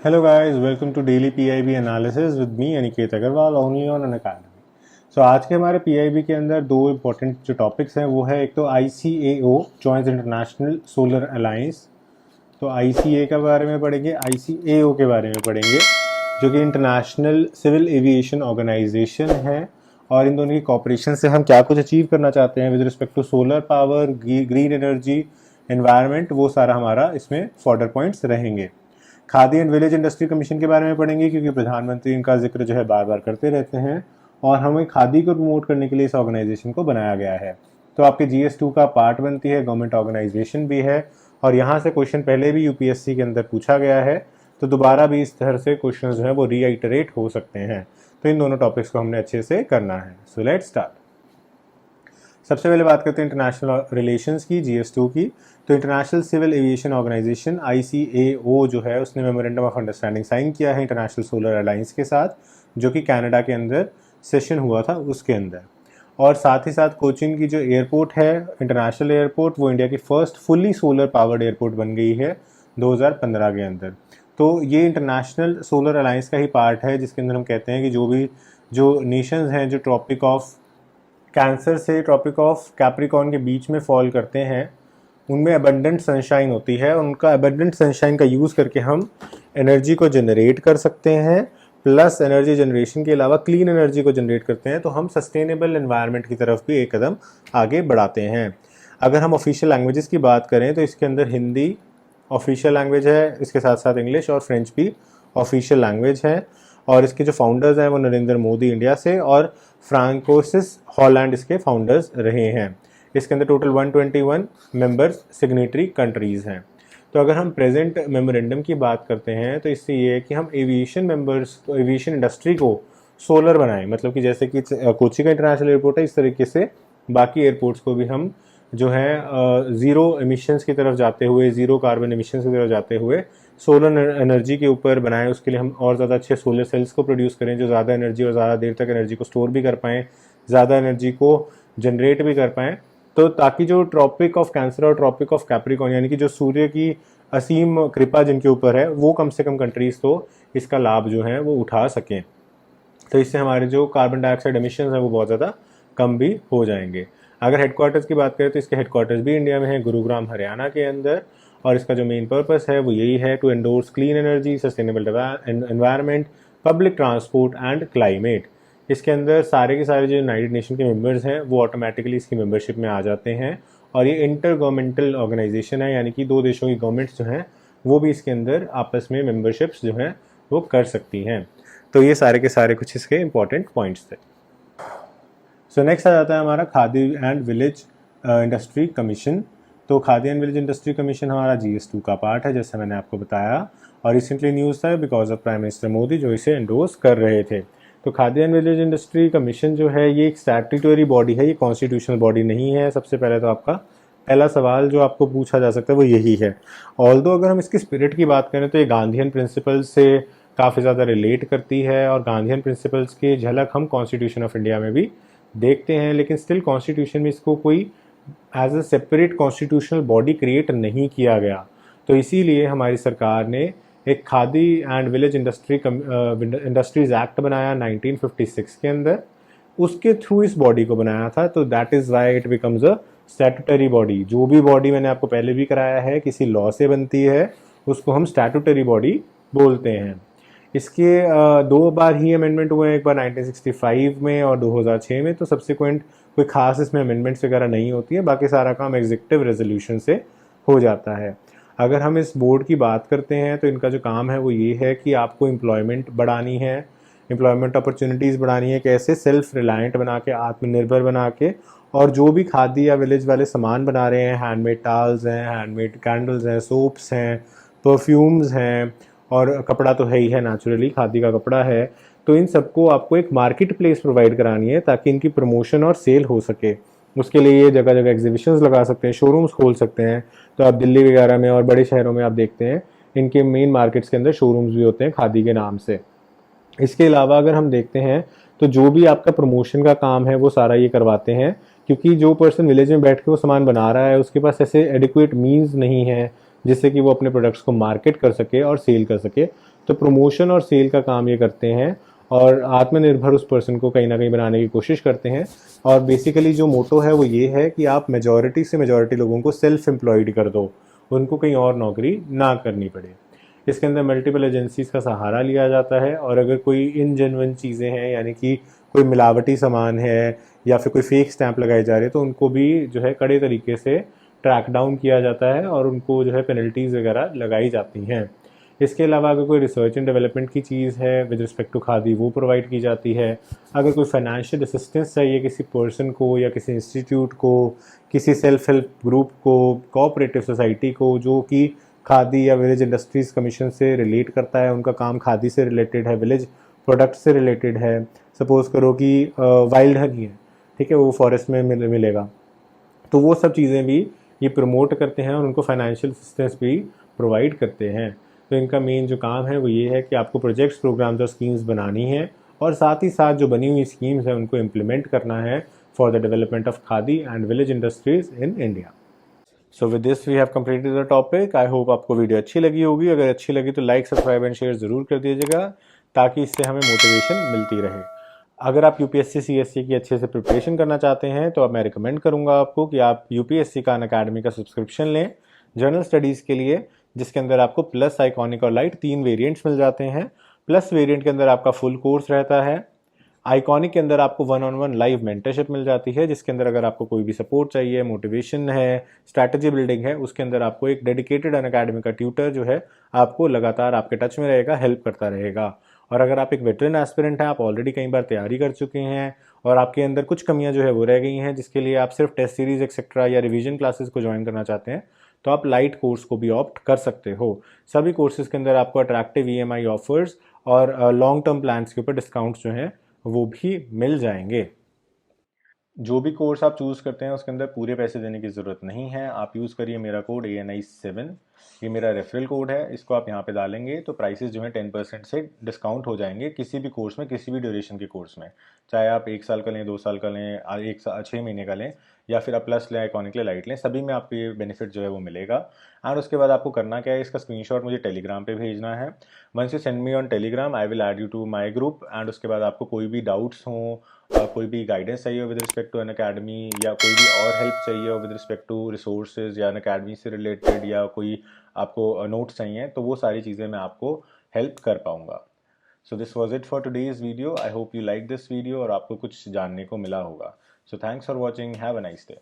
Hello guys, welcome to Daily PIB Analysis with me Aniket Agarwal only on Unacademy। So आज के हमारे PIB के अंदर दो इम्पोर्टेंट जो टॉपिक्स हैं वो है एक तो ICAO joint international solar alliance. तो ICA के बारे में पढ़ेंगे, ICAO के बारे में पढ़ेंगे जो कि इंटरनेशनल सिविल एविएशन ऑर्गेनाइजेशन है और इन दोनों की कॉपरेशन से हम क्या कुछ अचीव करना चाहते हैं with respect to solar power, green energy, environment, वो सारा हमारा इसमें फॉर्डर पॉइंट्स रहेंगे। Khadi and village industry commission के बारे में पढ़ेंगे क्योंकि प्रधानमंत्री इनका जिक्र जो है बार बार करते रहते हैं और हमें खादी को प्रमोट करने के लिए इस ऑर्गेनाइजेशन को बनाया गया है। तो आपके GS2 का पार्ट बनती है, गवर्नमेंट ऑर्गेनाइजेशन भी है और यहाँ से क्वेश्चन पहले भी UPSC के अंदर पूछा गया है तो दोबारा भी इस तरह से क्वेश्चन जो है वो रीआइटरेट हो सकते हैं। तो इन दोनों टॉपिक्स को हमने अच्छे से करना है। So let's start. सबसे पहले बात करते हैं इंटरनेशनल रिलेशंस की, GS2 की। तो international civil aviation organisation ICAO जो है उसने मेमोरेंडम ऑफ अंडरस्टैंडिंग साइन किया है इंटरनेशनल सोलर अलायंस के साथ, जो कि कनाडा के अंदर सेशन हुआ था उसके अंदर। और साथ ही साथ कोचिन की जो एयरपोर्ट है, इंटरनेशनल एयरपोर्ट, वो इंडिया की first fully solar powered airport बन गई है 2015 के अंदर। तो ये इंटरनेशनल सोलर अलायंस का ही पार्ट है जिसके अंदर हम कहते हैं कि जो नेशंस हैं जो ट्रॉपिक ऑफ कैंसर से ट्रॉपिक ऑफ कैप्रिकॉर्न के बीच में फॉल करते हैं, उनमें अबंडेंट सनशाइन होती है। उनका अबंडेंट सनशाइन का यूज़ करके हम एनर्जी को जनरेट कर सकते हैं, प्लस एनर्जी जनरेशन के अलावा क्लीन एनर्जी को जनरेट करते हैं। तो हम सस्टेनेबल एनवायरनमेंट की तरफ भी एक कदम आगे बढ़ाते हैं। अगर हम ऑफिशियल लैंग्वेजेस की बात करें तो इसके अंदर हिंदी ऑफिशियल लैंग्वेज है, इसके साथ साथ इंग्लिश और फ्रेंच भी ऑफिशियल लैंग्वेज है। और इसके जो फाउंडर्स हैं वो नरेंद्र मोदी इंडिया से और फ्रांकोसिस हॉलैंड इसके फाउंडर्स रहे हैं। इसके अंदर टोटल 121 मेंबर्स सिग्नेटरी कंट्रीज़ हैं। तो अगर हम प्रेजेंट मेमोरेंडम की बात करते हैं तो इससे ये है कि हम एविएशन इंडस्ट्री को सोलर बनाएं, मतलब कि जैसे कि कोची का इंटरनेशनल एयरपोर्ट है, इस तरीके से बाकी एयरपोर्ट्स को भी हम जो है ज़ीरो एमिशंस की तरफ जाते हुए, ज़ीरो कार्बन एमिशंस की तरफ जाते हुए सोलर एनर्जी के ऊपर बनाएं। उसके लिए हम और ज़्यादा अच्छे सोलर सेल्स को प्रोड्यूस करें जो ज़्यादा एनर्जी और ज़्यादा देर तक एनर्जी को स्टोर भी कर पाएँ, ज़्यादा एनर्जी को जनरेट भी कर पाएँ। तो ताकि जो ट्रॉपिक ऑफ कैंसर और ट्रॉपिक ऑफ कैप्रिकॉर्न यानी कि जो सूर्य की असीम कृपा जिनके ऊपर है, वो कम से कम कंट्रीज़ तो इसका लाभ जो है वो उठा सकें। तो इससे हमारे जो कार्बन डाइऑक्साइड एमिशंस हैं वो बहुत ज़्यादा कम भी हो जाएंगे। अगर हेडक्वार्टर्स की बात करें तो इसके हेडक्वार्टर्स भी इंडिया में है, गुरुग्राम हरियाणा के अंदर। और इसका जो मेन पर्पस है वो यही है to endorse clean energy, sustainable environment, public transport and climate. इसके अंदर सारे के सारे जो यूनाइटेड नेशन के मेंबर्स हैं वो ऑटोमेटिकली इसकी मेंबरशिप में आ जाते हैं। और ये इंटर गवर्नमेंटल ऑर्गेनाइजेशन है, यानी कि दो देशों की गवर्नमेंट्स जो हैं वो भी इसके अंदर आपस में मेंबरशिप्स जो हैं वो कर सकती हैं। तो ये सारे के सारे कुछ इसके इंपॉर्टेंट पॉइंट्स थे। सो नेक्स्ट आ जाता है हमारा Khadi and village industry commission. तो Khadi and village industry commission हमारा GS2 का पार्ट है, जैसे मैंने आपको बताया, और रिसेंटली न्यूज़ था because of prime minister Modi जो इसे एंडोर्स कर रहे थे। तो Khadi and village industry commission जो है ये एक स्टैट्यूटरी बॉडी है, ये कॉन्स्टिट्यूशनल बॉडी नहीं है। सबसे पहले तो आपका पहला सवाल जो आपको पूछा जा सकता है वो यही है। ऑल्दो अगर हम इसकी स्पिरिट की बात करें तो ये गांधीयन प्रिंसिपल्स से काफ़ी ज़्यादा रिलेट करती है और गांधीयन प्रिंसिपल्स की झलक हम कॉन्स्टिट्यूशन ऑफ इंडिया में भी देखते हैं, लेकिन स्टिल कॉन्स्टिट्यूशन में इसको कोई as a separate constitutional body create नहीं किया गया। तो इसीलिए हमारी सरकार ने एक Khadi and village industries act बनाया 1956 के अंदर, उसके थ्रू इस बॉडी को बनाया था। तो that is why it becomes a statutory body. जो भी बॉडी मैंने आपको पहले भी कराया है किसी लॉ से बनती है उसको हम स्टैट्यूटरी बॉडी बोलते हैं। इसके दो बार ही अमेंडमेंट हुए हैं, एक बार 1965 में और 2006 में। तो सब्सिक्वेंट कोई खास इसमें अमेंडमेंट्स वगैरह नहीं होती है, बाकी सारा काम एग्जीक्यूटिव रेजोल्यूशन से हो जाता है। अगर हम इस बोर्ड की बात करते हैं तो इनका जो काम है वो ये है कि आपको एम्प्लॉयमेंट बढ़ानी है, एम्प्लॉयमेंट अपॉर्चुनिटीज़ बढ़ानी है, कैसे सेल्फ रिलायंट बना के, आत्मनिर्भर बना के, और जो भी खादी या विलेज वाले सामान बना रहे हैं, हैंडमेड टाल्स हैं, हैंडमेड कैंडल्स हैं, सोप्स हैं, परफ्यूम्स हैं, और कपड़ा तो है ही है, नेचुरली खादी का कपड़ा है। तो इन सबको आपको एक मार्केट प्लेस प्रोवाइड करानी है ताकि इनकी प्रमोशन और सेल हो सके। उसके लिए ये जगह जगह एग्जीबिशंस लगा सकते हैं, शोरूम्स खोल सकते हैं। तो आप दिल्ली वगैरह में और बड़े शहरों में आप देखते हैं इनके मेन मार्केट्स के अंदर शोरूम्स भी होते हैं खादी के नाम से। इसके अलावा अगर हम देखते हैं तो जो भी आपका प्रमोशन का काम है वो सारा ये करवाते हैं, क्योंकि जो पर्सन विलेज में बैठ के वो सामान बना रहा है उसके पास ऐसे एडिक्वेट मीन्स नहीं है जिससे कि वो अपने प्रोडक्ट्स को मार्केट कर सके और सेल कर सके। तो प्रमोशन और सेल का काम ये करते हैं और आत्मनिर्भर उस पर्सन को कहीं ना कहीं बनाने की कोशिश करते हैं। और बेसिकली जो मोटो है वो ये है कि आप मेजॉरिटी से मेजॉरिटी लोगों को सेल्फ एम्प्लॉयड कर दो, उनको कहीं और नौकरी ना करनी पड़े। इसके अंदर मल्टीपल एजेंसीज का सहारा लिया जाता है और अगर कोई इनजेन्युइन चीज़ें हैं, यानी कि कोई मिलावटी सामान है या फिर कोई फेक स्टैंप लगाए जा रहे हैं, तो उनको भी जो है कड़े तरीके से ट्रैक डाउन किया जाता है और उनको जो है पेनल्टीज़ वगैरह लगाई जाती हैं। इसके अलावा अगर कोई रिसर्च एंड डेवलपमेंट की चीज़ है विद रिस्पेक्ट टू खादी, वो प्रोवाइड की जाती है। अगर कोई फाइनेंशियल असिस्टेंस चाहिए किसी पर्सन को या किसी इंस्टीट्यूट को, किसी सेल्फ हेल्प ग्रुप को, कोऑपरेटिव सोसाइटी को जो कि खादी या विलेज इंडस्ट्रीज़ कमीशन से रिलेट करता है, उनका काम खादी से रिलेटेड है, विलेज प्रोडक्ट से रिलेटेड है। सपोज़ करो कि वाइल्ड हनी है, ठीक है, वो फॉरेस्ट में मिलेगा, तो वो सब चीज़ें भी ये प्रमोट करते हैं और उनको फाइनेंशियल असिस्टेंस भी प्रोवाइड करते हैं। तो इनका मेन जो काम है वो ये है कि आपको प्रोजेक्ट्स, प्रोग्राम्स और स्कीम्स बनानी है और साथ ही साथ जो बनी हुई स्कीम्स हैं उनको इम्प्लीमेंट करना है for the development of Khadi and village industries in India. So with this we have completed the topic. I hope आपको वीडियो अच्छी लगी होगी। अगर अच्छी लगी तो लाइक, सब्सक्राइब एंड शेयर ज़रूर कर दीजिएगा ताकि इससे हमें मोटिवेशन मिलती रहे। अगर आप यूपीएससी सीएससी की अच्छे से प्रिपरेशन करना चाहते हैं तो अब मैं रिकमेंड करूंगा आपको कि आप यूपीएससी का अनअकैडमी का सब्सक्रिप्शन लें जनरल स्टडीज़ के लिए, जिसके अंदर आपको प्लस, आइकॉनिक और लाइट 3 वेरिएंट्स मिल जाते हैं। प्लस वेरिएंट के अंदर आपका फुल कोर्स रहता है। आइकॉनिक के अंदर आपको 1-on-1 लाइव मेंटरशिप मिल जाती है, जिसके अंदर अगर आपको कोई भी सपोर्ट चाहिए, मोटिवेशन है, स्ट्रैटेजी बिल्डिंग है, उसके अंदर आपको एक डेडिकेटेड अनअकैडमी का ट्यूटर जो है आपको लगातार आपके टच में रहेगा, हेल्प करता रहेगा। और अगर आप एक वेटरन एस्पिरेंट हैं, आप ऑलरेडी कई बार तैयारी कर चुके हैं और आपके अंदर कुछ कमियां जो है वो रह गई हैं, जिसके लिए आप सिर्फ टेस्ट सीरीज एक्सेट्रा या रिवीजन क्लासेस को ज्वाइन करना चाहते हैं, तो आप लाइट कोर्स को भी ऑप्ट कर सकते हो। सभी कोर्सेज के अंदर आपको अट्रैक्टिव ईएमआई ऑफर्स और लॉन्ग टर्म प्लान्स के ऊपर डिस्काउंट्स जो हैं वो भी मिल जाएंगे। जो भी कोर्स आप चूज़ करते हैं उसके अंदर पूरे पैसे देने की ज़रूरत नहीं है। आप यूज़ करिए मेरा कोड ANI7, ये मेरा रेफरल कोड है। इसको आप यहाँ पे डालेंगे तो प्राइसेस जो हैं 10% से डिस्काउंट हो जाएंगे किसी भी कोर्स में, किसी भी ड्यूरेशन के कोर्स में। चाहे आप 1 साल का लें, 2 साल का लें, 6 महीने का लें या फिर आप प्लस लें, आइकॉनिक लें, लाइट लें, सभी में आपको ये बेनिफिट जो है वो मिलेगा। और उसके बाद आपको करना क्या है, इसका स्क्रीनशॉट मुझे टेलीग्राम पे भेजना है। Once you send me on Telegram I will add you to my group. And उसके बाद आपको कोई भी डाउट्स हों, कोई भी गाइडेंस चाहिए हो विद रिस्पेक्ट टू अनअकैडमी, या कोई भी और हेल्प चाहिए हो विद रिस्पेक्ट टू रिसोर्सेज या अनअकैडमी से रिलेटेड, या कोई आपको नोट्स चाहिए, तो वो सारी चीज़ें मैं आपको हेल्प कर पाऊँगा। So this was it for today's video. I hope you like this video और आपको कुछ जानने को मिला होगा। So thanks for watching, have a nice day.